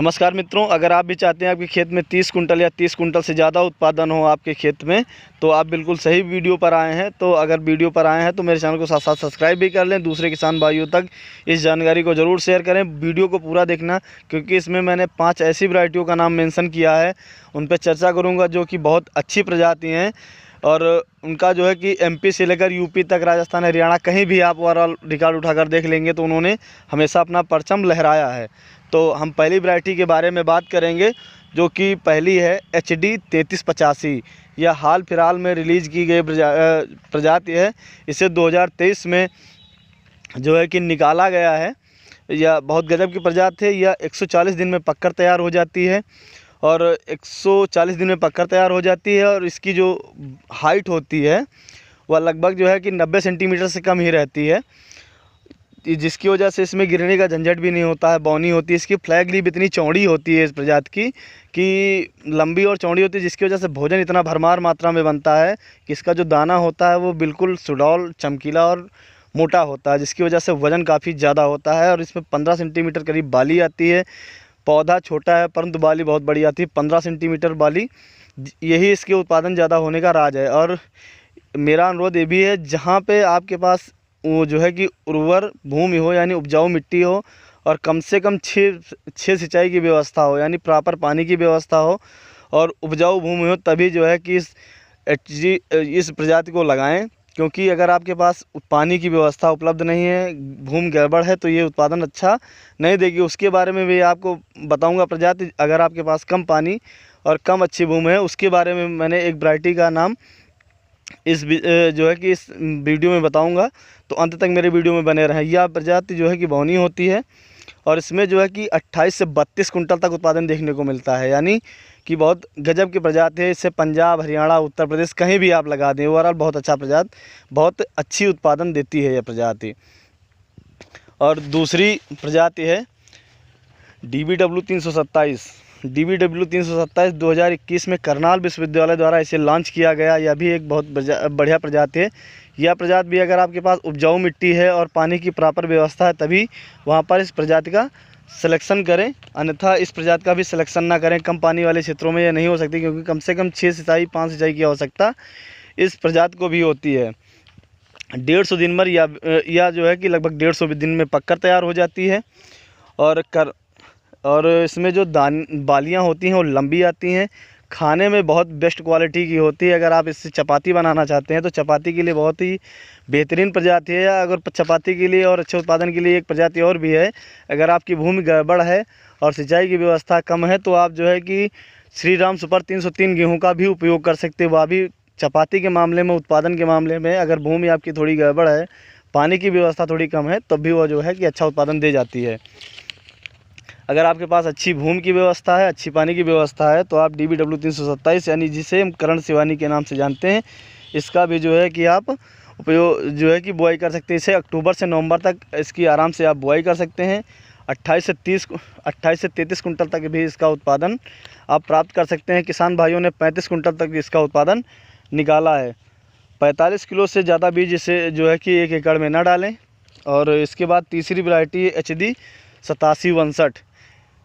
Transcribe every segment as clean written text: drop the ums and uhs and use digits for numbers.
नमस्कार मित्रों, अगर आप भी चाहते हैं आपके खेत में 30 कुंटल या 30 कुंटल से ज़्यादा उत्पादन हो आपके खेत में, तो आप बिल्कुल सही वीडियो पर आए हैं। तो अगर वीडियो पर आए हैं तो मेरे चैनल को साथ साथ सब्सक्राइब भी कर लें। दूसरे किसान भाइयों तक इस जानकारी को ज़रूर शेयर करें। वीडियो को पूरा देखना, क्योंकि इसमें मैंने 5 ऐसी वैरायटियों का नाम मेंशन किया है, उन पर चर्चा करूँगा जो कि बहुत अच्छी प्रजाति हैं और उनका जो है कि एमपी से लेकर यूपी तक, राजस्थान, हरियाणा, कहीं भी आप ओवरऑल रिकॉर्ड उठाकर देख लेंगे तो उन्होंने हमेशा अपना परचम लहराया है। तो हम पहली वैरायटी के बारे में बात करेंगे, जो कि पहली है HD 3385। यह हाल फिलहाल में रिलीज़ की गई प्रजाति है। इसे 2023 में जो है कि निकाला गया है। यह बहुत गजब की प्रजाति है। यह 140 दिन में पककर तैयार हो जाती है और 140 दिन में पककर तैयार हो जाती है और इसकी जो हाइट होती है वह लगभग जो है कि 90 सेंटीमीटर से कम ही रहती है, जिसकी वजह से इसमें गिरने का झंझट भी नहीं होता है, बौनी होती है। इसकी फ्लैग लीफ इतनी चौड़ी होती है इस प्रजाति की कि लंबी और चौड़ी होती है, जिसकी वजह से भोजन इतना भरमार मात्रा में बनता है कि इसका जो दाना होता है वो बिल्कुल सुडौल, चमकीला और मोटा होता है, जिसकी वजह से वज़न काफ़ी ज़्यादा होता है। और इसमें 15 सेंटीमीटर करीब बाली आती है। पौधा छोटा है परंतु बाली बहुत बड़ी आती है, 15 सेंटीमीटर बाली। यही इसके उत्पादन ज़्यादा होने का राज है। और मेरा अनुरोध ये भी है, जहाँ पे आपके पास वो जो है कि उर्वर भूमि हो, यानी उपजाऊ मिट्टी हो, और कम से कम 6 सिंचाई की व्यवस्था हो, यानी प्रॉपर पानी की व्यवस्था हो और उपजाऊ भूमि हो, तभी जो है कि इस प्रजाति को लगाएं। क्योंकि अगर आपके पास पानी की व्यवस्था उपलब्ध नहीं है, भूमि गड़बड़ है, तो ये उत्पादन अच्छा नहीं देगी। उसके बारे में भी आपको बताऊंगा प्रजाति। अगर आपके पास कम पानी और कम अच्छी भूमि है, उसके बारे में मैंने एक वैरायटी का नाम जो है कि इस वीडियो में बताऊंगा, तो अंत तक मेरे वीडियो में बने रहें। यह प्रजाति जो है कि बौनी होती है और इसमें जो है कि 28 से 32 कुंटल तक उत्पादन देखने को मिलता है, यानी कि बहुत गजब की प्रजाति है। इससे पंजाब, हरियाणा, उत्तर प्रदेश कहीं भी आप लगा दें, ओवरऑल बहुत अच्छा प्रजाति, बहुत अच्छी उत्पादन देती है यह प्रजाति। और दूसरी प्रजाति है DBW 327। DBW 327 2021 में करनाल विश्वविद्यालय द्वारा इसे लॉन्च किया गया। यह भी एक बहुत बढ़िया प्रजाति है। यह प्रजाति भी अगर आपके पास उपजाऊ मिट्टी है और पानी की प्रॉपर व्यवस्था है, तभी वहाँ पर इस प्रजाति का सिलेक्शन करें, अन्यथा इस प्रजाति का भी सिलेक्शन ना करें। कम पानी वाले क्षेत्रों में यह नहीं हो सकती, क्योंकि कम से कम 6 सिंचाई 5 सिंचाई की आवश्यकता इस प्रजाति को भी होती है। 150 दिन में या जो है कि लगभग 150 दिन में पककर तैयार हो जाती है। और इसमें जो बालियाँ होती हैं वो लंबी आती हैं। खाने में बहुत बेस्ट क्वालिटी की होती है। अगर आप इससे चपाती बनाना चाहते हैं तो चपाती के लिए बहुत ही बेहतरीन प्रजाति है। या अगर चपाती के लिए और अच्छे उत्पादन के लिए एक प्रजाति और भी है, अगर आपकी भूमि गड़बड़ है और सिंचाई की व्यवस्था कम है, तो आप जो है कि श्री राम सुपर 303 गेहूँ का भी उपयोग कर सकते हैं। वह भी चपाती के मामले में, उत्पादन के मामले में, अगर भूमि आपकी थोड़ी गड़बड़ है, पानी की व्यवस्था थोड़ी कम है, तब भी वह जो है कि अच्छा उत्पादन दे जाती है। अगर आपके पास अच्छी भूमि की व्यवस्था है, अच्छी पानी की व्यवस्था है, तो आप DBW 327, यानी जिसे हम करण शिवानी के नाम से जानते हैं, इसका भी जो है कि आप उपयोग जो है कि बुआई कर सकते हैं। इसे अक्टूबर से नवंबर तक इसकी आराम से आप बुआई कर सकते हैं। 28 से 33 कुंटल तक भी इसका उत्पादन आप प्राप्त कर सकते हैं। किसान भाइयों ने 35 कुंटल तक इसका उत्पादन निकाला है। 45 किलो से ज़्यादा बीज इसे जो है कि 1 एकड़ में ना डालें। और इसके बाद तीसरी वैरायटी HD 8762,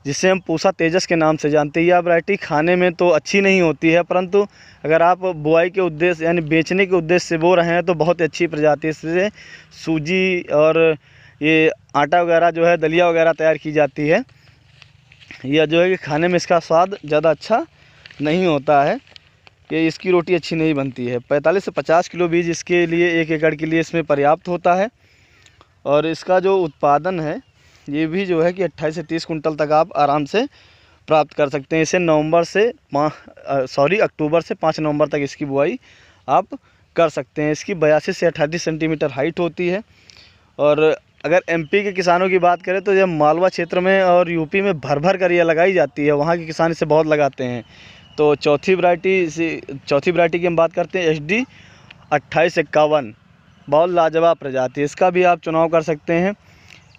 जिसे हम पूसा तेजस के नाम से जानते हैं। यह वैरायटी खाने में तो अच्छी नहीं होती है, परंतु अगर आप बुआई के उद्देश्य यानी बेचने के उद्देश्य से बो रहे हैं तो बहुत अच्छी प्रजाति है। इससे सूजी और ये आटा वगैरह जो है, दलिया वगैरह तैयार की जाती है। यह जो है कि खाने में इसका स्वाद ज़्यादा अच्छा नहीं होता है, कि इसकी रोटी अच्छी नहीं बनती है। 45 से 50 किलो बीज इसके लिए 1 एकड़ के लिए इसमें पर्याप्त होता है। और इसका जो उत्पादन है ये भी जो है कि 28 से 30 कुंटल तक आप आराम से प्राप्त कर सकते हैं। इसे अक्टूबर से 5 नवंबर तक इसकी बुआई आप कर सकते हैं। इसकी 82 से 38 सेंटीमीटर हाइट होती है। और अगर MP के किसानों की बात करें तो यह मालवा क्षेत्र में और यूपी में भर भर कर यह लगाई जाती है। वहाँ के किसान इसे बहुत लगाते हैं। तो चौथी वैरायटी की हम बात करते हैं HD 2851। बहुत लाजवाब प्रजाति है। इसका भी आप चुनाव कर सकते हैं।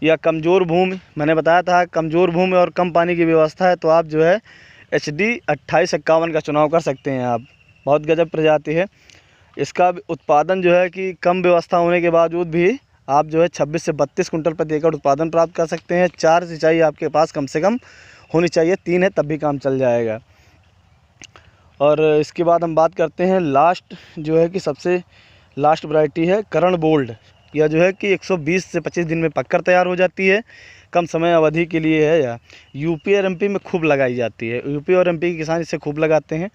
या कमज़ोर भूमि, मैंने बताया था कमज़ोर भूमि और कम पानी की व्यवस्था है, तो आप जो है HD 2851 का चुनाव कर सकते हैं आप। बहुत गजब प्रजाति है। इसका उत्पादन जो है कि कम व्यवस्था होने के बावजूद भी आप जो है 26 से 32 कुंटल प्रति एकड़ उत्पादन प्राप्त कर सकते हैं। 4 सिंचाई आपके पास कम से कम होनी चाहिए, 3 है तब भी काम चल जाएगा। और इसके बाद हम बात करते हैं लास्ट जो है कि सबसे लास्ट वैरायटी है करण बोल्ड। यह जो है कि 120 से 25 दिन में पककर तैयार हो जाती है, कम समय अवधि के लिए है। या यूपी और एमपी में खूब लगाई जाती है, यूपी और एमपी के किसान इसे खूब लगाते हैं,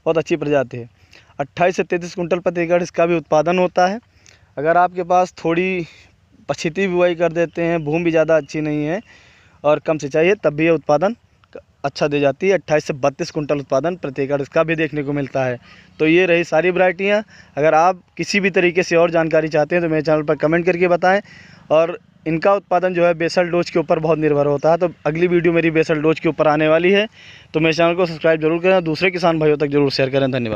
बहुत अच्छी प्रजाति है। 28 से 33 कुंटल प्रति एकड़ इसका भी उत्पादन होता है। अगर आपके पास थोड़ी पछिती बुआई कर देते हैं, भूमि भी ज़्यादा अच्छी नहीं है और कम सिंचाई है, तब भी ये उत्पादन अच्छा दे जाती है। 28 से 32 कुंटल उत्पादन प्रति एकड़ इसका भी देखने को मिलता है। तो ये रही सारी वैरायटियाँ। अगर आप किसी भी तरीके से और जानकारी चाहते हैं तो मेरे चैनल पर कमेंट करके बताएं। और इनका उत्पादन जो है बेसल डोज के ऊपर बहुत निर्भर होता है। तो अगली वीडियो मेरी बेसल डोज के ऊपर आने वाली है, तो मेरे चैनल को सब्सक्राइब जरूर करें, दूसरे किसान भाइयों तक जरूर शेयर करें। धन्यवाद।